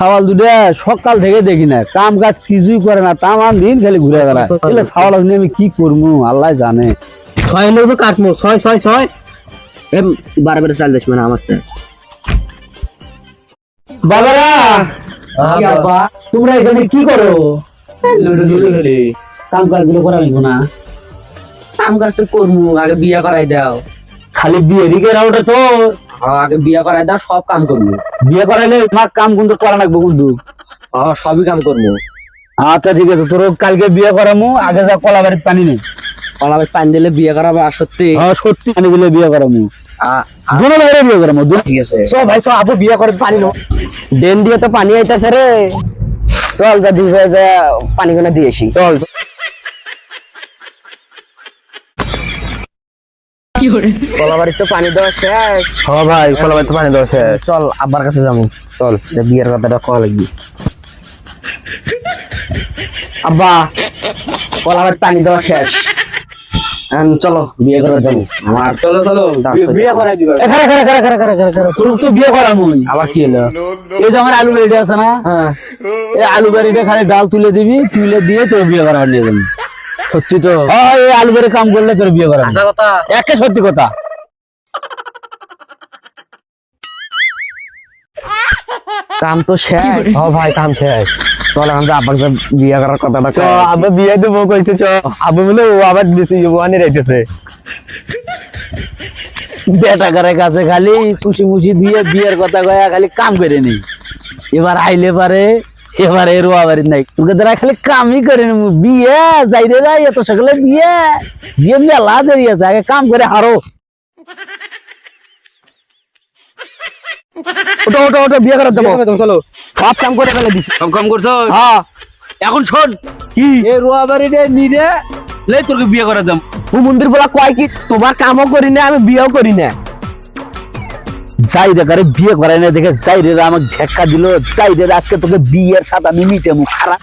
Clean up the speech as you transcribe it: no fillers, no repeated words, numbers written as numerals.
ছাওয়াল দুটা সকাল থেকে দেখি না, কাম কাজ কিছুই করে না, তামান দিন খালি ঘুরে বেড়ায়। তাহলে ছাওয়াল নিয়ে আমি কি করবো আল্লাহ জানে। 6 লোক কাটমু 6 6 6 এম 12 বের চাল দেশ মানে আমার স্যার বাবারা কি আব্বা তোমরা এখানে কি করো? কাম কাজ গুলো করা লাগবো না? কাম কাজ তো করমু, আগে বিয়ে করাই দাও। খালি বিয়ে দিকে রাউটা তো আগে বিয়ে করাই দাও, সব কাম করমু। বিয়ে করাইলে তোমার কাম কিন্তু করা লাগবো কিন্তু। সবই কাম করমু। আচ্ছা ঠিক আছে, তোর কালকে বিয়ে করামু, আগে যা কলা বাড়ির পানি নেই। কলা পানি দিলে বিয়ে করাবো? আর সত্যি? সত্যি পানি দিলে বিয়ে করামু, দুনো বাইরে বিয়ে করামু। ঠিক আছে সব ভাই সব আপু বিয়ে করে পানি নো ডেন দিয়ে তো পানি আইতাছে রে। চল যা দিবে যা পানি কোনা দিয়ে আসি। চল। কলাবাড়ির তো পানি দেওয়া শেষ। হ্যাঁ ভাই কলা বাড়িতে পানি দেওয়া শেষ। চল আব্বার কাছে যাবো। চল বিয়ের কথাটা কল লাগবে। আব্বা কলাবাড়ির পানি দেওয়া শেষ, চলো বিয়ে করার যাবো। আমার চলো চলো বিয়ে করাই দিবা। তোর তো বিয়ে করামুই। আবার কি হলো? এই যে আমার আলু বাড়িটা আছে না, হ্যাঁ এই আলু বাড়িটা খালি ডাল তুলে দিবি, তুলে দিয়ে তোর বিয়ে করার নিয়ে যাবি। সত্যি তো? এই আলু বাড়ি কাম করলে তোর বিয়ে করাবো। আচ্ছা কথা একে সত্যি কথা। কাম তো শেষ। ভাই কাম শেষ। চল আমরা আব্বাকে বিয়ে করার কথাটা চ আবার বিয়ে দেবো কইছে। চ আবার বলে ও আবার বেশি ওয়ানি রাইতেছে। বেটা করে কাছে খালি খুশি মুশি দিয়ে বিয়ের কথা কয়া খালি কাম করে নি। এবার আইলে পারে এবার এর আবার নাই, তোকে দ্বারা খালি কামই করে নি। বিয়ে যাইরে যাই এত সকালে বিয়ে বিয়ে মেলা দেরি আছে, আগে কাম করে হারো। ওটো ওটো ওটো বিয়ে করে দেবো। চলো সব কাম করে ফেলে দিছি। সব কাম করছো? হ্যাঁ এখন শোন কি এই রোয়া বাড়িতে নিরে লে তোকে বিয়ে করে দেব। ও মন্দির বলা কয় কি তোমার কামও করি না আমি বিয়েও করি না। যাই রে বিয়ে করাই না দেখে যাই রে আমাকে ঢেক্কা দিল। যাই রে আজকে তোকে বিয়ের সাথে আমি মিটে মুখ খারাপ